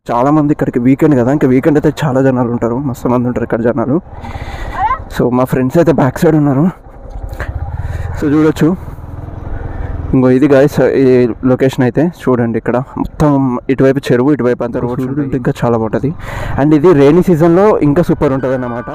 చాలామంది ఇక్కడికి వీకెండ్ కదా, ఇంకా వీకెండ్ అయితే చాలా జనాలు ఉంటారు, మస్తు మంది ఉంటారు ఇక్కడ జనాలు. సో మా ఫ్రెండ్స్ అయితే బ్యాక్ సైడ్ ఉన్నారు. సో చూడొచ్చు, ఇంకో ఇది గాయస్ ఈ లొకేషన్ అయితే చూడండి. ఇక్కడ మొత్తం ఇటువైపు చెరువు, ఇటువైపు అంతా రోడ్స్, ఇంకా చాలా బాగుంటుంది. అండ్ ఇది రైనీ సీజన్లో ఇంకా సూపర్ ఉంటుంది అన్నమాట.